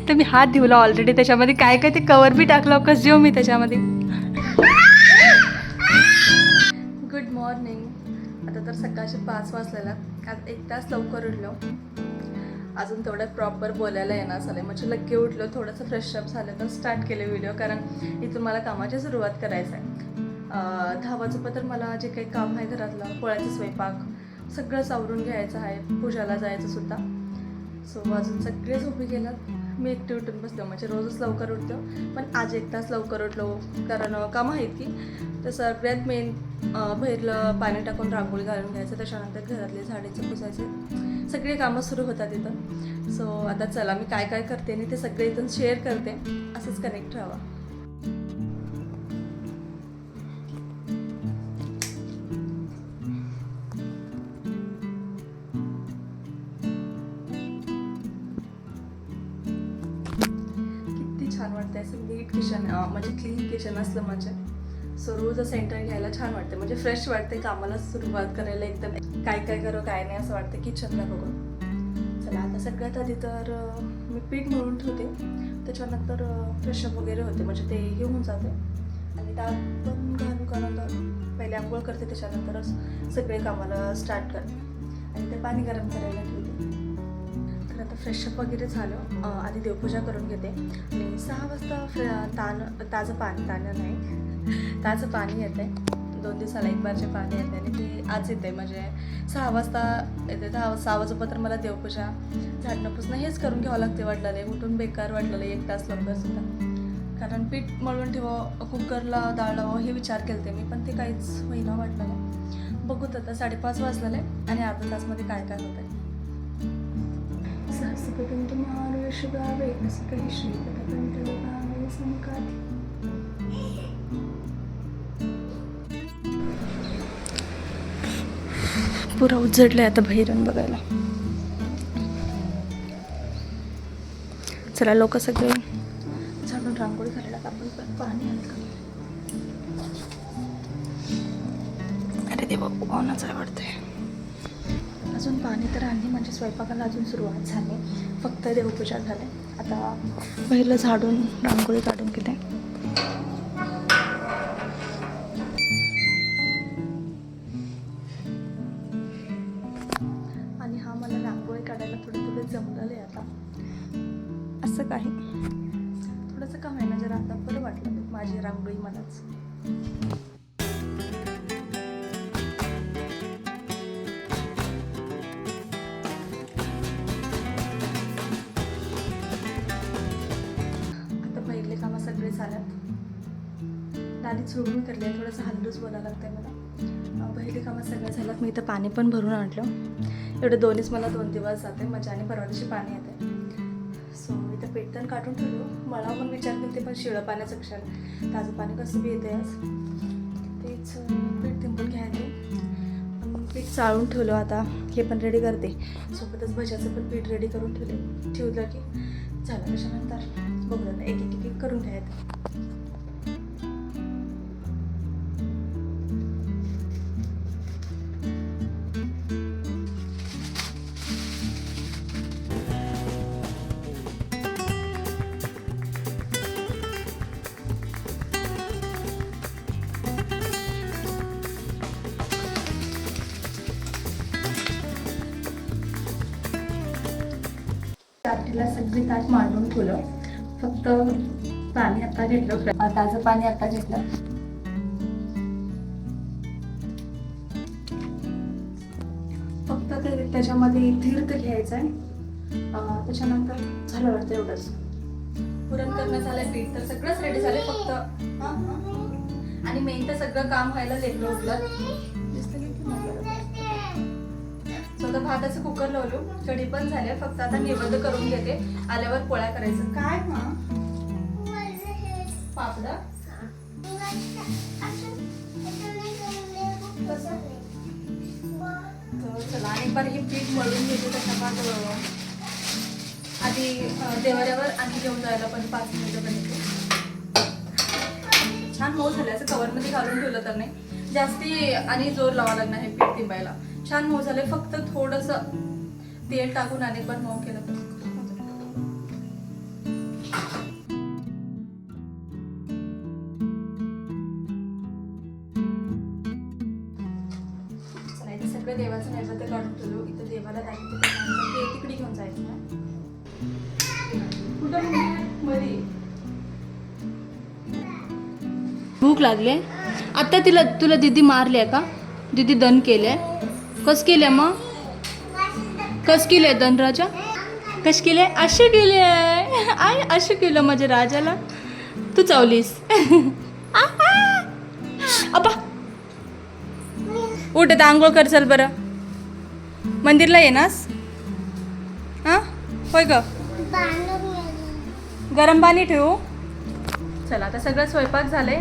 तर मी हात धुवला ऑलरेडी त्याच्यामध्ये, काय काय ते कवर बी टाकलं कसं जेव मी त्याच्यामध्ये. Good morning. आता तर सकाळचे 5 वाजलेला. आज 1 तास लवकर उठलो. अजून तेवढं प्रॉपर बोलायला येणार झालं, म्हणजे लग्गे उठलो, थोडंसं फ्रेशअप झालं तर स्टार्ट केले व्हिडिओ, कारण इथून मला कामाची सुरुवात करायचं आहे. 10 वाजेपर्यंत मला जे काही काम आहे घरातलं, पोळ्याचा स्वयंपाक सगळंच आवरून घ्यायचं आहे, पूजाला जायचं सुद्धा. सो अजून सगळे झोपी गेलात, मी एकटी उठून बसलो. म्हणजे रोजच लवकर उठतो, पण आज 1 तास लवकर उठलो कारण कामं आहेत की. तर सगळ्यात मेन बाहेरलं पाणी टाकून रांगोळी घालून घ्यायचं, त्याच्यानंतर घरातले झाडाचे पुसायचे, सगळे कामं सुरू होतात इथं. सो आता चला मी काय काय करते आणि ते सगळे इथून शेअर करते, असंच कनेक्ट राहावा. छान वाटतं असं नीट किचन, म्हणजे क्लीन किचन असलं म्हणजे. सो रोज सेंटर घ्यायला छान वाटते, म्हणजे फ्रेश वाटते कामाला सुरुवात करायला. एकदम काय काय करू काय नाही असं वाटतं किचनला बघून. चला आता सगळ्यात आधी तर मी पीठ मळून ठेवते, त्याच्यानंतर फ्रेशअप वगैरे होते, म्हणजे ते हे होऊन जाते. आणि त्यात पण घालू का नंतर पहिले आंघोळ करते, त्याच्यानंतरच सगळे कामाला स्टार्ट करते. आणि ते पाणी गरम करायला ठेवते. तर आता फ्रेशअप वगैरे झालं, आधी देवपूजा करून घेते. आणि 6 वाजता ताजं पाणी येते. 2 दिवसाला 1 बारचे पाणी येते आणि ते आज येते, म्हणजे 6 वाजता येते. 6 वाजेपर्यंत मला देवपूजा झाडणं पुसणं हेच करून घ्यावं लागते. वाटलेलं उठून बेकार वाटलेलं 1 तास लवकर सुद्धा, कारण पीठ मळून ठेवावं, कुकरला डाळ लावावं हे विचार केले मी, पण ते काहीच होईना वाटलं. बघूत आता 5:30 वाजलेलं आहे आणि अर्धा तासमध्ये काय काय होत आहे. सासूकडून तुम्हाला यश गावे असं काही श्रीपदापर्यंत गावे संकाधी. पुरा उजडलंय आता बहिरण बघायला. चला लोक सगळे झाडून रांगोळी घालायला, आपण पण पाणी आणलं. अरे देवा पाहुणाच आवडते. अजून पाणी तर आणली, म्हणजे स्वयंपाकाला अजून सुरुवात झाली, फक्त देवपूजा झाली. आता पहिलं झाडून रांगोळी काढून घेते. आणि हा मला रांगोळी काढायला थोडं जमलेलं आहे आता. असं काही थोडंसं काम आहे ना, जरा आता बरं वाटलं माझी रांगोळी मलाच. सगळे झाल्यात. दादी चुळून करली आहे, थोडंसं हल्लूच बोलायला लागतं आहे मला. पहिले कामं सगळं झाल्यात. मी इथं पाणी पण भरून आणलं. एवढं दोन्हीच मला 2 दिवस जाते, म्हणजे आणि परवा दिवशी पाणी येते. सो इथं पीठ तर काढून ठेवलं. मला पण विचार केले पण शिळं पाण्याचं कशाला, ताजं पाणी कसं बी येते आज. तेच पीठ तिंबून घ्यायचे, पीठ चाळून ठेवलं. आता हे पण रेडी करते, सोबतच भज्याचं पण पीठ रेडी करून ठेवलं की झालं. त्याच्यानंतर बघूया ना, एक एक करून घ्यायचं. ताटीला सगळी ताट मांडून ठेवलं. फक्त पाणी आता घेतलं, ताजं पाणी आता घेतलं. फक्त ते त्याच्यामध्ये तीर्थ घ्यायचं आहे, त्याच्यानंतर झालं वाटतं एवढंच. पुरण करणं झालंय, पीठ तर सगळंच रेडी झालंय. फक्त आणि मेन तर सगळं काम व्हायला लेट उठलं. स्वतः भाताचं कुकर लावलो, कढी पण झाले. फक्त आता निवड करून घेते, आल्यावर पोळ्या करायचं. काय पापड चला. आणि पण हे पीठ मळून घेते, त्याच्या आधी देवाऱ्यावर आणि घेऊन जायला पण 5 मिनिटं बनते. छान मऊ झालं. असं कवरमध्ये घालून ठेवलं तर नाही जास्ती आणि जोर लावा लागणार हे पीठ तिंबायला. छान मऊ झाले. फक्त थोडंसं तेल टाकून आणि पण मऊ केलं तर तुला दाखवते ते तिकडे घेऊन जायचं ना. कुठं मध्ये भूक लागले. आता तुला दीदी मारले का? दीदी दन केले. कस केले मग? कस केले दन राजा? कश केले? असे केले आई, असे केलं माझ्या राजाला. तू चावलीस. अप्पा उठ आता आंघोळ कर चल बरं. मंदिरला येणास? हां होय ग. गरम पाणी ठेवू. चला आता सगळं स्वयंपाक झाले.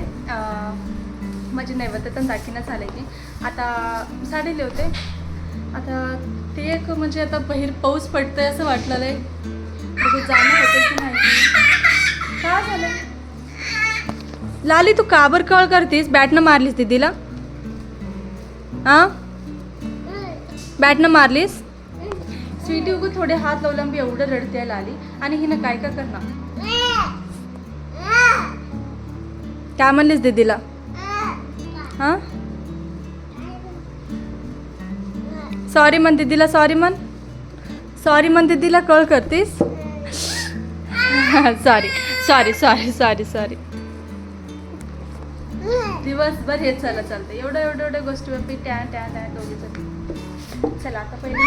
माझी नैवेद्य पण दाखीनं झाले की आता साडीले होते. आता ते एक म्हणजे आता बाहेर पाऊस पडतंय असं वाटलं आहे. जाणं होतं की नाही. काय झालं लाली? तू काबर कळ करतीस? बॅटनं मारलीस दीदीला? हां बॅटनं मारलीस? स्वीटी उगं थोडे हात लावलं एवढं रडते लाली. आणि हिनं काय का करणार? काय म्हणलीस दीदीला? हां सॉरी म्हण दीदीला. सॉरी म्हण दीदीला. कळ करतीस? सॉरी. दिवसभर हेच चालतं. एवढ्या गोष्टीवर टॅ दोघीचं. चला आता पहिले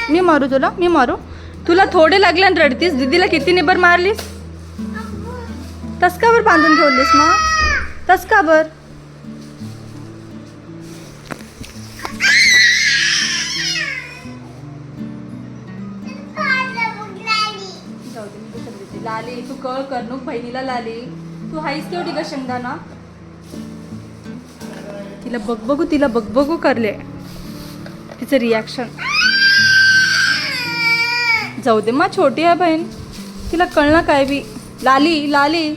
मी मारू तुला. मी मारू तुला. थोडे लागले आणि रडतीस. दीदीला किती निबर मारलीस? तस का बर बांधून ठेवलीस मग? तस का बर? लाली तू कळ करणूक बहिणीला. लाली तू हाईस तेवढी ग शेंगदाणा. तिला बघ करले. तिचं रिॲक्शन जाऊ दे मा. छोटी आहे बहीण. तिला कळणं काय बी. लाली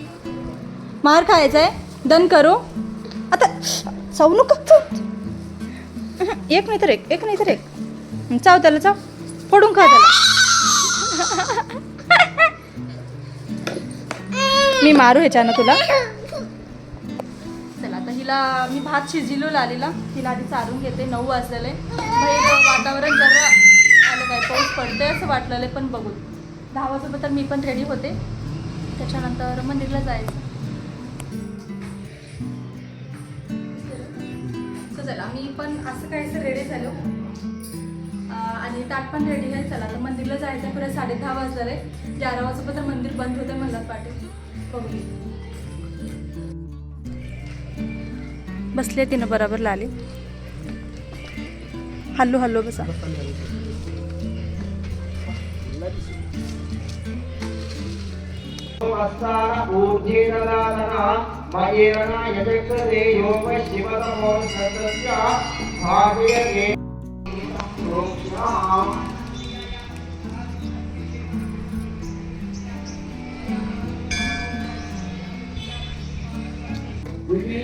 मार खायचा आहे. दन करू आता. चावू नको. एक नाही तर एक. चाव त्याला. चाव फोडून खा त्याला. मी मारू ह्याच्यानं तुला. चला आता हिला मी भात शिजिलो लालीला. तिला आधी चारून घेते. 9 वाजलेले. बाहेर वातावरण जरा आलं काय पाऊस पडतंय असं वाटलेलं पण बघू. 10 वाजेपर्यंत मी पण रेडी होते. त्याच्यानंतर मंदिरला जायचं. चला मी पण असं काहीसं रेडी झालो आणि ताट पण रेडी आहे. चला आता मंदिरला जायचं. पुढे 10:30 वाजले. 11 वाजेपर्यंत मंदिर बंद होते म्हणलं पाटील. बसले तिनं बरोबर लाली. हल्लो बसा.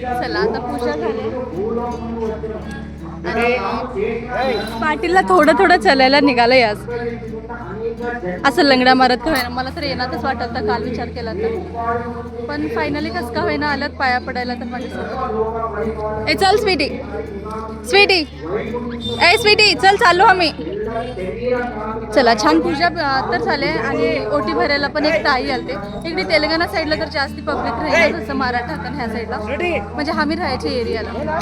चला आता पूजा झाली आणि पाटीलला थोडं चालायला निघालंय आज. असं लंगड्या मारत का होईना. मला तर येणारच वाटत तर काल विचार केला तर. पण फायनली कसं का होईना आल्यात पाया पडायला तर माझ्यासोबत. ए चल स्वीटी चल चाललो आम्ही. चला छान पूजा तर झाले आणि ओटी भरायला पण एक ताई आलते. इकडे तेलंगणा साईडला तर जास्ती पब्लिक राहील जसं मराठा पण ह्या साईडला. म्हणजे आम्ही राहायच्या एरियाला.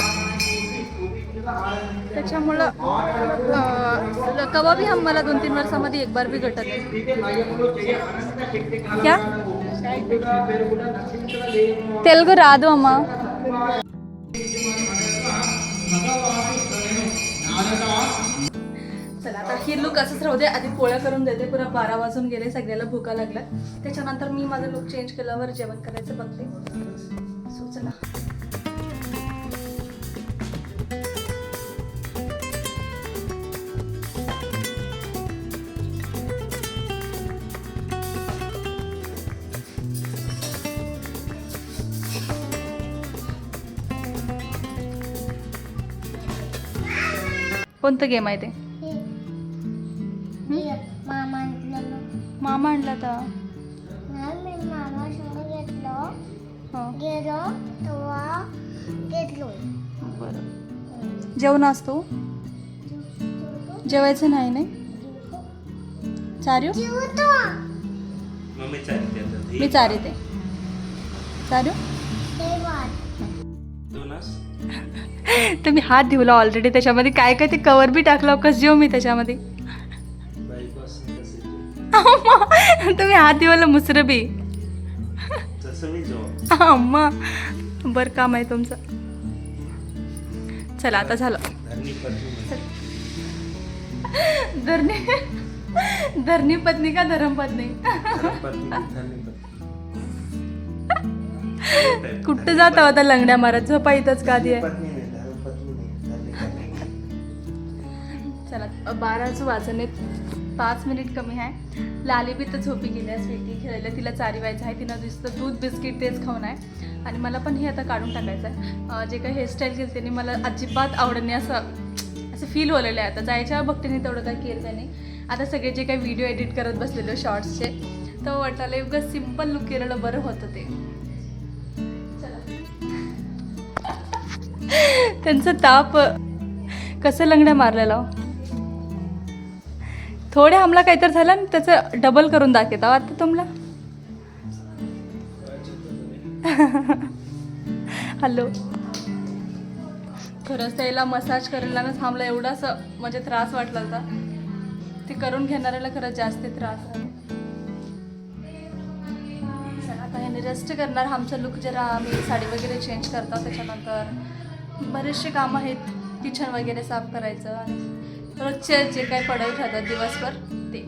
त्याच्यामुळं कवा बी आम्हाला 2-3 वर्षामध्ये एक बार बी गटत नाही. क्या तेलुगू रादू अम्मा. चला आता ही लुक असंच राहू दे. आधी पोळ्या करून देते. पुरा 12 वाजून गेले. सगळ्याला भुका लागल्या. त्याच्यानंतर मी माझं लुक चेंज केल्यावर जेवण करायचं बघते. सो चला. कोणतं गेम आहे ते? मामा आणला तर बरं. जेवणास तू जेवायचं नाही नाही चार्यो मम्मी चालते आता. मी चारिते चार्यो दोनच. तर मी हात धुवला ऑलरेडी त्याच्यामध्ये काय काय ते कवर बी टाकलं कस जेव मी त्याच्यामध्ये बायको असं कसं तुम्ही हात धुवायला मुसर बी तसं मी जेव्हा अम्मा बरं काम आहे तुमचं. चला आता झालं. धरणी पत्नी धरणी धरणी पत्नी का धरमपत्नी पत्नी धरणी पत्नी कुठं जाता होता लंगड्या मारत झोपा इथंच का आधी आहे. पत्नी नाही धर्मपत्नी नाही धरणी पत्नी. चला 12 वाजणे 5 मिनिट कमी आहे. लाली बी तर झोपी गेली आहे. स्वीटी खेळायला तिला चारिवायचं आहे. तिनं दिसतं दूध बिस्किट तेच खाऊन आहे. आणि मला पण हे आता काढून टाकायचं आहे. जे काही हेअरस्टाईल केली त्यांनी मला अजिबात आवडणे असं फील होलेलं आहे. आता जायच्या भक्तीने तेवढं काय केलं त्याने. आता सगळे जे काही व्हिडिओ एडिट करत बसलेलो शॉर्ट्सचे तर वाटायला एवढं सिम्पल लुक केलेलं बरं होतं ते. त्यांचं ताप कसं लंगड्या मारलेला थोडे हमला काहीतरी झाला ना त्याचं डबल करून दाखवता आता तुम्हाला. हॅलो खरंच त्याला मसाज करायला ना थांबला एवढा असं म्हणजे त्रास वाटला होता. ते करून घेणाऱ्याला खरंच जास्त त्रास झाला. चला आता ह्याने रेस्ट करणार. आमचा लुक जरा आम्ही साडी वगैरे चेंज करतो. त्याच्यानंतर बरेचसे कामं आहेत. किचन वगैरे साफ करायचं आणि रोजचे जे काही पडत राहतात दिवसभर ते.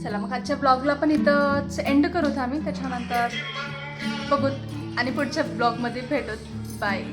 चला मग आजच्या ब्लॉगला पण इथंच एंड करूत आम्ही. त्याच्यानंतर बघूत आणि पुढच्या ब्लॉगमध्ये भेटूत. बाय.